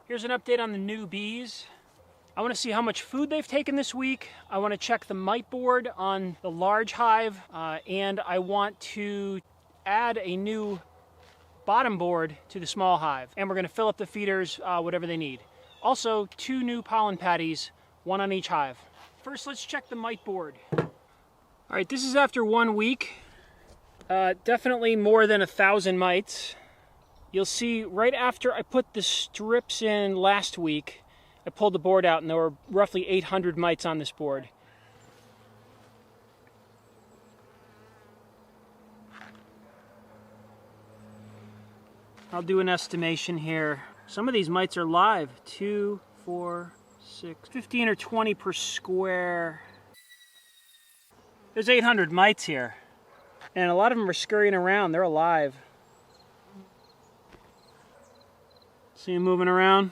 Here's an update on the new bees. I want to see how much food they've taken this week. I want to check the mite board on the large hive, and I want to add a new bottom board to the small hive. And we're going to fill up the feeders, whatever they need. Also, 2 new pollen patties, 1 on each hive. First, let's check the mite board. All right, this is after 1 week. Definitely more than 1,000 mites. You'll see right after I put the strips in last week, I pulled the board out and there were roughly 800 mites on this board. I'll do an estimation here. Some of these mites are live. 2, 4, 6, 15 or 20 per square. There's 800 mites here. And a lot of them are scurrying around. They're alive. See them moving around?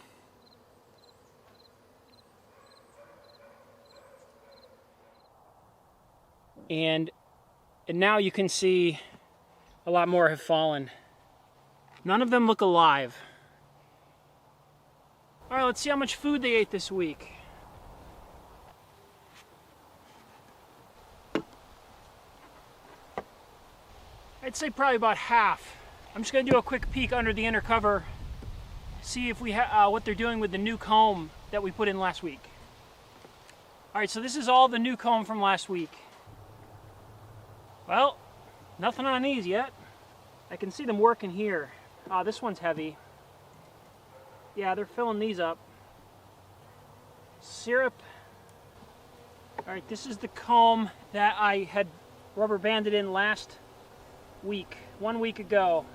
And now you can see a lot more have fallen. None of them look alive. All right, let's see how much food they ate this week. I'd say probably about half. I'm just going to do a quick peek under the inner cover, see if we what they're doing with the new comb that we put in last week. All right, so this is all the new comb from last week. Well, nothing on these yet. I can see them working here. This one's heavy. Yeah, they're filling these up. Syrup. All right, this is the comb that I had rubber banded in last week, 1 week ago.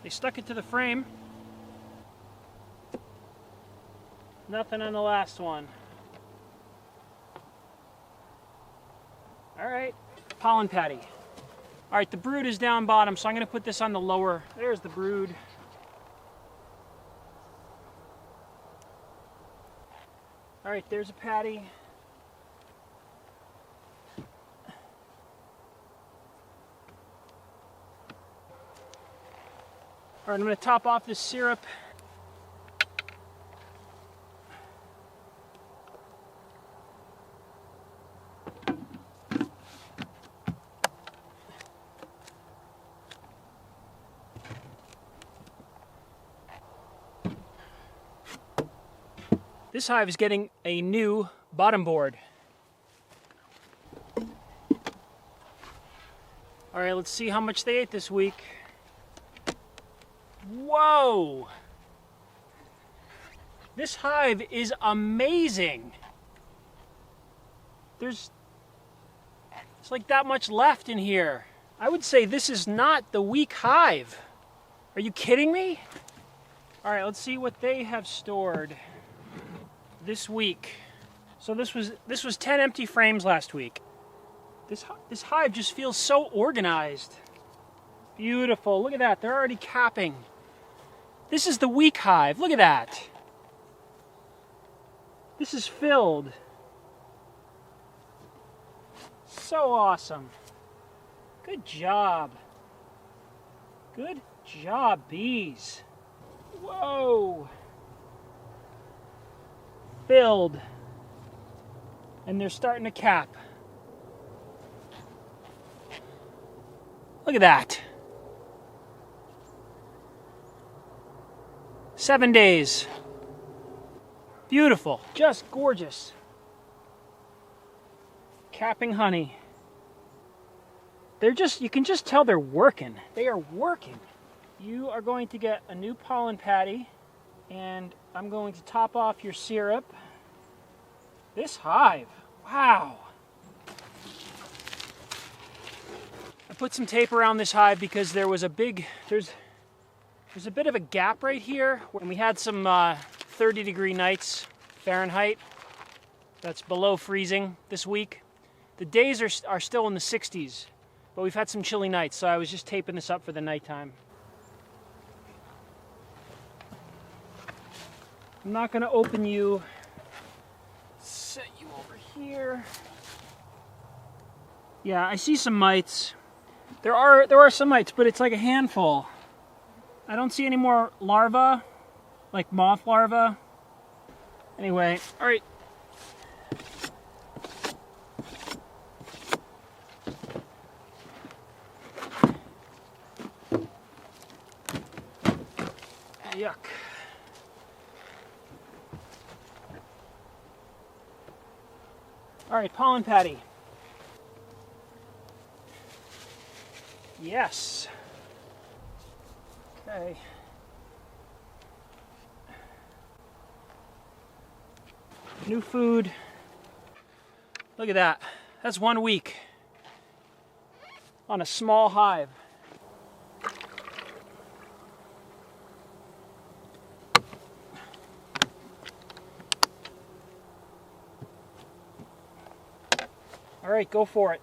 They stuck it to the frame. Nothing on the last one. All right, pollen patty. All right, the brood is down bottom, so I'm going to put this on the lower. There's the brood. All right, there's a patty. All right, I'm going to top off this syrup. This hive is getting a new bottom board. All right, let's see how much they ate this week. Whoa! This hive is amazing. There's like that much left in here. I would say this is not the weak hive. Are you kidding me? All right, let's see what they have stored this week. So this was 10 empty frames last week. This hive just feels so organized. Beautiful. Look at that. They're already capping. This is the weak hive. Look at that. This is filled. So awesome. Good job. Good job, bees. Whoa. Filled. And they're starting to cap. Look at that. 7 days. Beautiful. Just gorgeous. Capping honey. You can just tell they're working. They are working. You are going to get a new pollen patty, and I'm going to top off your syrup. This hive, wow. I put some tape around this hive because there's a bit of a gap right here, and we had some 30-degree nights Fahrenheit. That's below freezing this week. The days are still in the 60s, but we've had some chilly nights, so I was just taping this up for the nighttime. I'm not going to open you. Set you over here. Yeah, I see some mites. There are some mites, but it's like a handful. I don't see any more larvae like moth larvae. Anyway, all right. Yuck. All right, pollen patty. Yes. Okay. New food. Look at that. That's 1 week on a small hive. All right, go for it.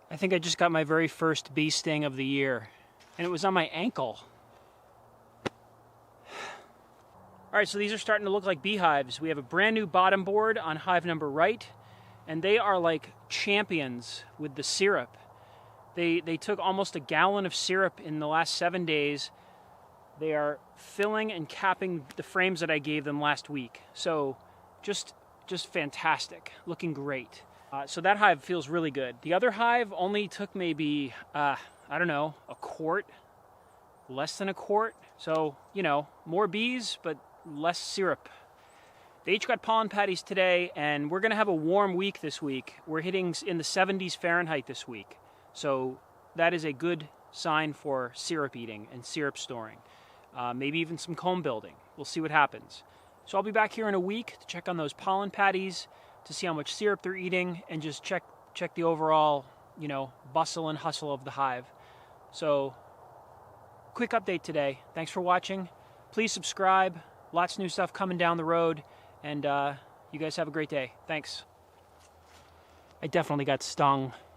I think I just got my very first bee sting of the year, and it was on my ankle. All right, so these are starting to look like beehives. We have a brand new bottom board on hive number right, and they are like champions with the syrup. They took almost a gallon of syrup in the last 7 days. They are filling and capping the frames that I gave them last week. So just fantastic, looking great. So that hive feels really good. The other hive only took maybe, I don't know, a quart, less than a quart. So, you know, more bees, but less syrup. They each got pollen patties today, and we're gonna have a warm week this week. We're hitting in the 70s Fahrenheit this week. So that is a good sign for syrup eating and syrup storing. Maybe even some comb building. We'll see what happens. So I'll be back here in a week to check on those pollen patties, to see how much syrup they're eating, and just check the overall, you know, bustle and hustle of the hive. So, quick update today. Thanks for watching. Please subscribe. Lots of new stuff coming down the road, and you guys have a great day. Thanks. I definitely got stung.